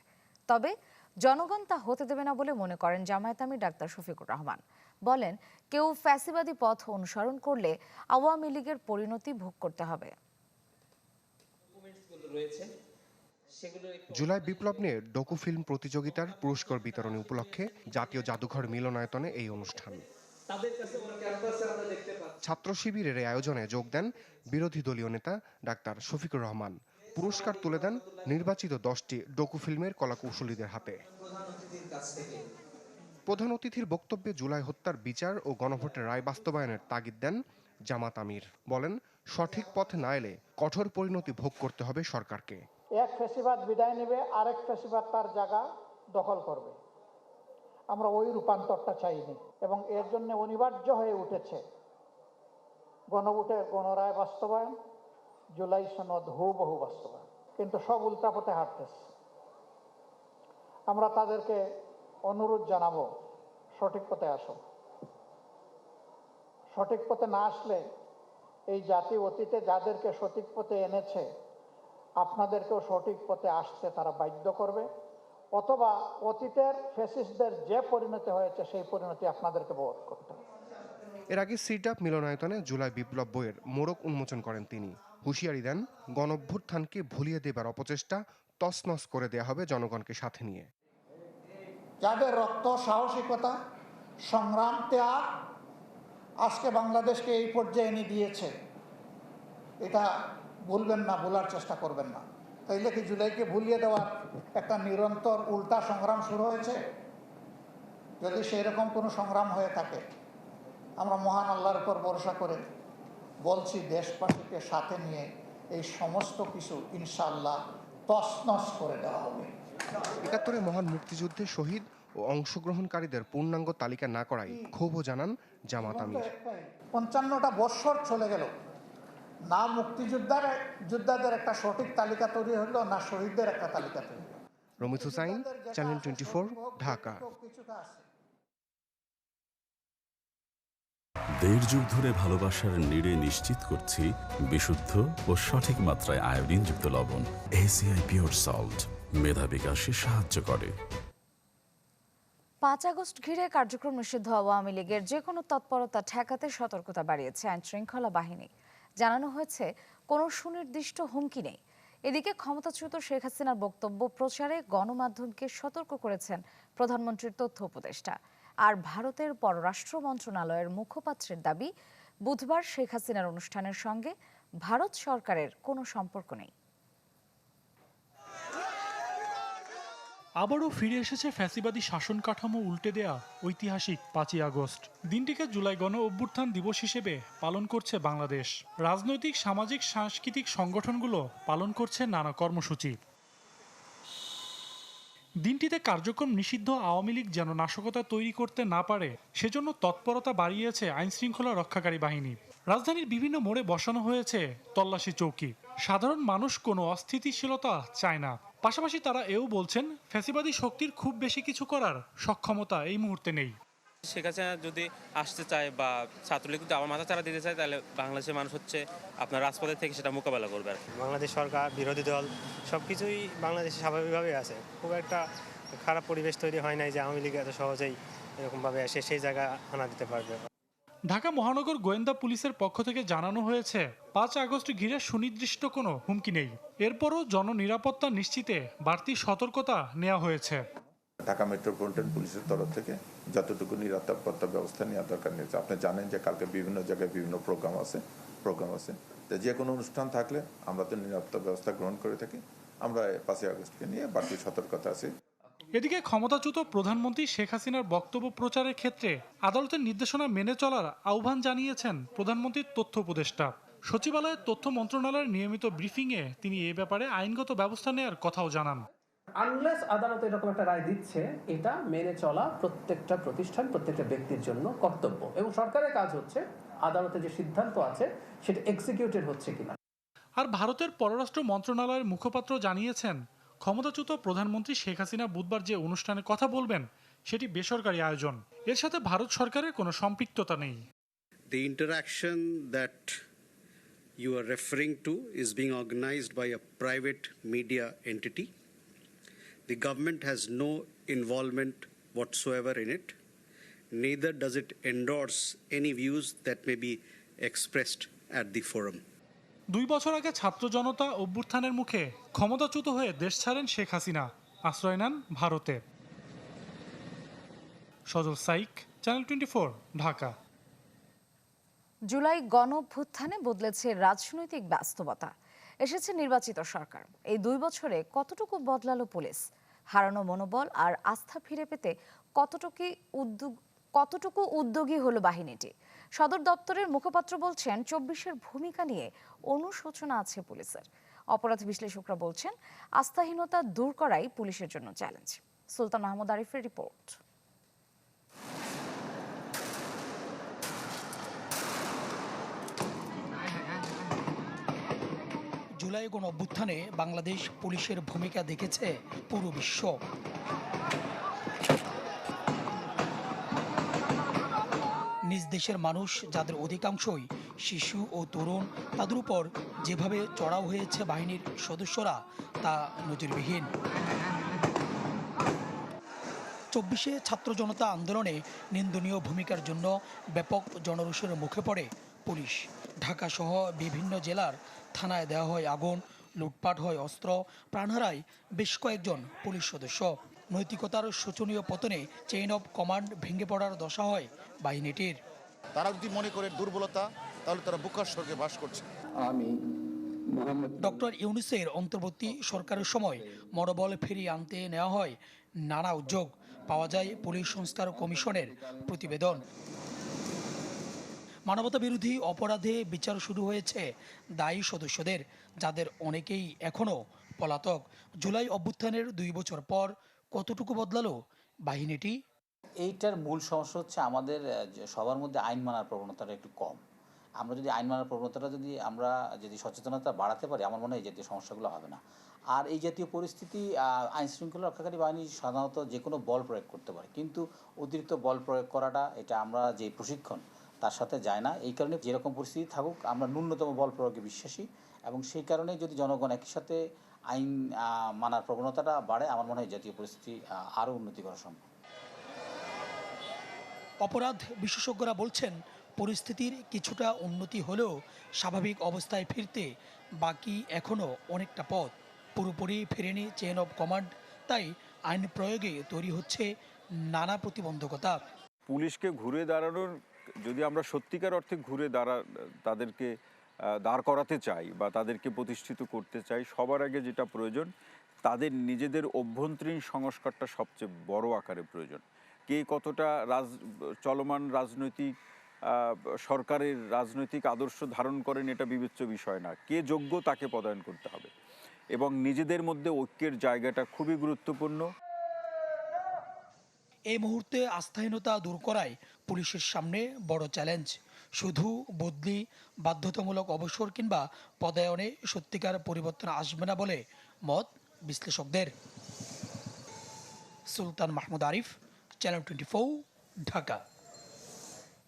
তবে জনগণ তা হতে দেবে না বলে মনে করেন জামায়াত আমির ডাক্তার শফিকুর রহমান। বলেন, কেউ ফ্যাসিবাদী পথ অনুসরণ করলে আওয়ামী লীগের পরিণতি ভোগ করতে হবে। জুলাই বিপ্লব নিয়ে ডকু ফিল্ম প্রতিযোগিতার পুরস্কার বিতরণী উপলক্ষে জাতীয় জাদুঘর মিলনায়তনে এই অনুষ্ঠান। ছাত্র শিবিরের এই আয়োজনে যোগ দেন বিরোধী দলীয় নেতা ডাক্তার শফিকুর রহমান। পুরস্কার তুলে দেন নির্বাচিত 10টি ডকু ফিল্মের কলাকৌশলীদের হাতে। প্রধান অতিথির বক্তব্যে জুলাই হত্যার বিচার ও গণভোটের রায় বাস্তবায়নের তাগিদ দেন জামাত আমির। বলেন, সঠিক পথে না এলে কঠোর পরিণতি ভোগ করতে হবে সরকারকে। এক ফ্যাসিবাদ বিদায় নেবে, আরেক ফ্যাসিবাদ তার জায়গা দখল করবে। আমরা ওই রূপান্তরটা চাইনি এবং এর জন্য অনিবার্য হয়ে উঠেছে গণভোটের গণরায় বাস্তবায়ন, জুলাই সনদ হুবহু বাস্তবায়ন। কিন্তু সব উল্টা পথে হাঁটতেছে। আমরা তাদেরকে অনুরোধ জানাবো, সঠিক পথে আসো। সঠিক পথে না আসলে এই জাতি অতীতে যাদেরকে সঠিক পথে এনেছে আপনাদেরকেও সঠিক পথে আসতে তারা বাধ্য করবে, অথবা অতীতের ফ্যাসিস্টদের যে পরিণতি হয়েছে সেই পরিণতি আপনাদেরকে ভোগ করতে হবে। এর আগে সিটাপ মিলনায়তনে জুলাই বিপ্লব বইয়ের মোড়ক উন্মোচন করেন তিনি। হুঁশিয়ারি দেন, গণঅভ্যুত্থানকে ভুলিয়ে দেবার অপচেষ্টা তছনছ করে দেয়া হবে জনগণকে সাথে নিয়ে। যাদের রক্ত, সাহসিকতা, সংগ্রাম, ত্যাগ আজকে বাংলাদেশকে এই পর্যায়ে এনে দিয়েছে, এটা ভুলবেন না, ভোলার চেষ্টা করবেন না। তাইলে কি জুলাইকে ভুলিয়ে দেওয়ার একটা নিরন্তর উল্টা সংগ্রাম শুরু হয়েছে? যদি সেরকম কোনো সংগ্রাম হয়ে থাকে, আমরা মহান আল্লাহর উপর ভরসা করে বলছি, দেশবাসীকে সাথে নিয়ে এই সমস্ত কিছু ইনশাআল্লাহ তছনছ করে দেওয়া হবে। ৭১ মহান মুক্তিযুদ্ধে শহীদ ও অংশগ্রহণকারীদের পূর্ণাঙ্গ তালিকা না করায় ক্ষোভও জানান জামাত আমির। ৫৫টা বৎসর চলে গেল, না মুক্তিযোদ্ধাদের একটা সঠিক তালিকা তৈরি হলো, না শহীদদের একটা তালিকা তৈরি হলো। রমিত হুসাইন, চ্যানেল 24, ঢাকা। দেড় যুগ ধরে ভালোবাসার নিড়ে নিশ্চিত করছি বিশুদ্ধ ও সঠিক মাত্রায় আয়োডিনযুক্ত লবণ। এসিআই পিওর সল্ট মেধা বিকাশে সাহায্য করে। 5 আগস্ট ঘিরে কার্যক্রম নিষিদ্ধ আওয়ামী লীগের যে কোনো তৎপরতা ঠেকাতে সতর্কতা বাড়িয়েছে আইন শৃঙ্খলা বাহিনী। জানানো হয়েছে, কোনো সুনির্দিষ্ট হুমকি নেই। এদিকে ক্ষমতাচ্যুত শেখ হাসিনার বক্তব্য প্রচারে গণমাধ্যমকে সতর্ক করেছেন প্রধানমন্ত্রীর তথ্য উপদেষ্টা। আর ভারতের পররাষ্ট্র মন্ত্রণালয়ের মুখপাত্রের দাবি, বুধবার শেখ হাসিনার অনুষ্ঠানের সঙ্গে ভারত সরকারের কোনো সম্পর্ক নেই। আবারও ফিরে এসেছে ফ্যাসিবাদী শাসন কাঠামো উল্টে দেয়া ঐতিহাসিক 5ই আগস্ট। দিনটিকে জুলাই গণ অভ্যুত্থান দিবস হিসেবে পালন করছে বাংলাদেশ। রাজনৈতিক, সামাজিক, সাংস্কৃতিক সংগঠনগুলো পালন করছে নানা কর্মসূচি। দিনটিতে কার্যক্রম নিষিদ্ধ আওয়ামী লীগ যেন নাশকতা তৈরি করতে না পারে, সেজন্য তৎপরতা বাড়িয়েছে আইন শৃঙ্খলা রক্ষাকারী বাহিনী। রাজধানীর বিভিন্ন মোড়ে বসানো হয়েছে তল্লাশি চৌকি। সাধারণ মানুষ কোনো অস্থিতিশীলতা চায় না। পাশাপাশি তারা এও বলছেন, ফ্যাসিবাদী শক্তির খুব বেশি কিছু করার সক্ষমতা এই মুহূর্তে নেই। শেখ হাসিনা যদি আসতে চায় বা ছাত্রলীগ যদি আবার মাথা চাড়া দিতে চায়, তাহলে বাংলাদেশের মানুষ হচ্ছে আপনার রাজপথের থেকে সেটা মোকাবেলা করবে। বাংলাদেশ সরকার, বিরোধী দল সবকিছুই বাংলাদেশে স্বাভাবিকভাবে আছে। খুব একটা খারাপ পরিবেশ তৈরি হয় নাই যে আওয়ামী লীগ এত সহজেই এরকমভাবে এসে সেই জায়গায় হানা দিতে পারবে। ঢাকা মহানগর গোয়েন্দা পুলিশের পক্ষ থেকে জানানো হয়েছে, 5 আগস্ট ঘিরে সুনির্দিষ্ট কোনো হুমকি নেই। এরপরও জননিরাপত্তা নিশ্চিতে বাড়তি সতর্কতা নেওয়া হয়েছে। ঢাকা মেট্রোপলিটন পুলিশের তরফ থেকে যতটুকু নিরাপত্তা ব্যবস্থা নেওয়া দরকার নিয়েছে। আপনি জানেন যে কালকে বিভিন্ন জায়গায় বিভিন্ন প্রোগ্রাম আছে। তো যে কোনো অনুষ্ঠান থাকলে আমরা তো নিরাপত্তা ব্যবস্থা গ্রহণ করে থাকি। আমরা 5 আগস্টকে নিয়ে বাড়তি সতর্কতা আছে। এদিকে ক্ষমতাচ্যুত প্রধানমন্ত্রী শেখ হাসিনার বক্তব্য প্রচারের ক্ষেত্রে আদালতের নির্দেশনা মেনে চলার আহ্বান জানিয়েছেন প্রধানমন্ত্রীর তথ্য উপদেষ্টা। সচিবালয়ের তথ্য মন্ত্রণালয়ের নিয়মিত ব্রিফিংয়ে তিনি এ ব্যাপারে আইনগত ব্যবস্থা নেওয়ার কথাও জানান। আনলেস আদালত এরকম একটা রায় দিচ্ছে, এটা মেনে চলা প্রত্যেকটা প্রতিষ্ঠান, প্রত্যেকটা ব্যক্তির জন্য কর্তব্য, এবং সরকারের কাজ হচ্ছে আদালতে যে সিদ্ধান্ত আছে সেটা এক্সিকিউটেড হচ্ছে কিনা। আর ভারতের পররাষ্ট্র মন্ত্রণালয়ের মুখপাত্র জানিয়েছেন, ক্ষমতাচ্যুত প্রধানমন্ত্রী শেখ হাসিনা বুধবার যে অনুষ্ঠানে কথা বলবেন সেটি বেসরকারি আয়োজন। এর সাথে ভারত সরকারের কোনো সম্পৃক্ততা নেই। The interaction that you are referring to is being organized by a private media entity. The government has no involvement whatsoever in it. Neither does it endorse any views that may be expressed at the forum. 2 বছর আগে ছাত্র জনতা অভ্যুত্থানের মুখে ক্ষমতাচ্যুত হয়ে দেশ ছাড়েন শেখ হাসিনা, আশ্রয় নেন ভারতে। সজল সাইক, চ্যানেল 24, ঢাকা। জুলাই গণঅভ্যুত্থানে বদলেছে রাজনৈতিক বাস্তবতা, এসেছে নির্বাচিত সরকার। এই 2 বছরে কতটুকু বদলালো পুলিশ? হারানো মনোবল আর আস্থা ফিরে পেতে কতটুকু উদ্যোগী হলো বাহিনীটি? সদর দপ্তরের মুখপাত্র বলছেন 24-এর ভূমিকা নিয়ে অনুশোচনা আছে পুলিশের। অপরাধ বিশ্লেষকরা বলছেন আস্থাহীনতা দূর করাই পুলিশের জন্য চ্যালেঞ্জ। সুলতান মাহমুদ আরিফের রিপোর্ট। জুলাই গণঅভ্যুত্থানে বাংলাদেশ পুলিশের ভূমিকা দেখেছে পুরো বিশ্ব। নিজ দেশের মানুষ, যাদের অধিকাংশই শিশু ও তরুণ, তাদের উপর যেভাবে চড়াও হয়েছে বাহিনীর সদস্যরা তা নজিরবিহীন। 24-এ ছাত্র জনতা আন্দোলনে নিন্দনীয় ভূমিকার জন্য ব্যাপক জনরোষের মুখে পড়ে পুলিশ। ঢাকা সহ বিভিন্ন জেলার থানায় দেওয়া হয় আগুন, লুটপাট হয় অস্ত্র, প্রাণ হারায় বেশ কয়েকজন পুলিশ সদস্য। নৈতিকতার শোচনীয় পতনে চেইন অব কমান্ড ভেঙে পড়ার দশা হয় বাহিনীটির। তারা যদি মনে করে দুর্বলতা, তাহলে তারা বুকার স্বর্গে বাস করছে। ডক্টর ইউনূসের অন্তর্বর্তী সরকারের সময় মনোবল ফিরিয়ে আনতে নেওয়া হয় নানা উদ্যোগ। পাওয়া যায় পুলিশ সংস্কার কমিশনের প্রতিবেদন। মানবতা বিরোধী অপরাধে বিচার শুরু হয়েছে দায়ী সদস্যদের, যাদের অনেকেই এখনও পলাতক। জুলাই অভ্যুত্থানের 2 বছর পর কতটুকু বদলালো বাহিনীটি? এইটার মূল সমস্যা হচ্ছে আমাদের সবার মধ্যে আইন মানার প্রবণতাটা একটু কম। আমরা যদি আইন মানার প্রবণতাটা যদি সচেতনতা বাড়াতে পারি, আমার মনে হয় এই জাতীয় সমস্যাগুলো হবে না। আর এই জাতীয় পরিস্থিতি আইন শৃঙ্খলা রক্ষাকারী বাহিনী সাধারণত যে কোনো বল প্রয়োগ করতে পারে, কিন্তু অতিরিক্ত বল প্রয়োগ করাটা, এটা আমরা যে প্রশিক্ষণ তার সাথে যায় না। এই কারণে যেরকম পরিস্থিতি থাকুক, আমরা ন্যূনতম বল প্রয়োগে বিশ্বাসী, এবং সেই কারণে যদি জনগণ একই সাথে আইন মানার প্রবণতাটা বাড়ে, আমার মনে হয় জাতীয় পরিস্থিতি আরও উন্নতি করা সম্ভব। অপরাধ বিশেষজ্ঞরা বলছেন পরিস্থিতির কিছুটা উন্নতি হলেও স্বাভাবিক অবস্থায় ফিরতে বাকি এখনও অনেকটা পথ। পুরোপুরি ফেরেনি চেইন অব কমান্ড, তাই আইন প্রয়োগে তৈরি হচ্ছে নানা প্রতিবন্ধকতা। পুলিশকে ঘুরে দাঁড়ানোর, যদি আমরা সত্যিকার অর্থে তাদেরকে দাঁড় করাতে চাই বা তাদেরকে প্রতিষ্ঠিত করতে চাই, সবার আগে যেটা প্রয়োজন, তাদের নিজেদের অভ্যন্তরীণ সংস্কারটা সবচেয়ে বড় আকারে প্রয়োজন। কে কতটা চলমান রাজনৈতিক সরকারের রাজনৈতিক আদর্শ ধারণ করেন এটা বিবেচ্য বিষয় না, কে যোগ্য তাকে পদায়ন করতে হবে, এবং নিজেদের মধ্যে ঐক্যের জায়গাটা খুবই গুরুত্বপূর্ণ। এই মুহূর্তে আস্থাহীনতা দূর করাই পুলিশের সামনে বড় চ্যালেঞ্জ। শুধু বদলি, বাধ্যতামূলক অবসর কিংবা পদায়নে সত্যিকার পরিবর্তন আসবে না বলে মত বিশ্লেষকদের। সুলতান মাহমুদ আরিফ, চ্যানেল 24, ঢাকা।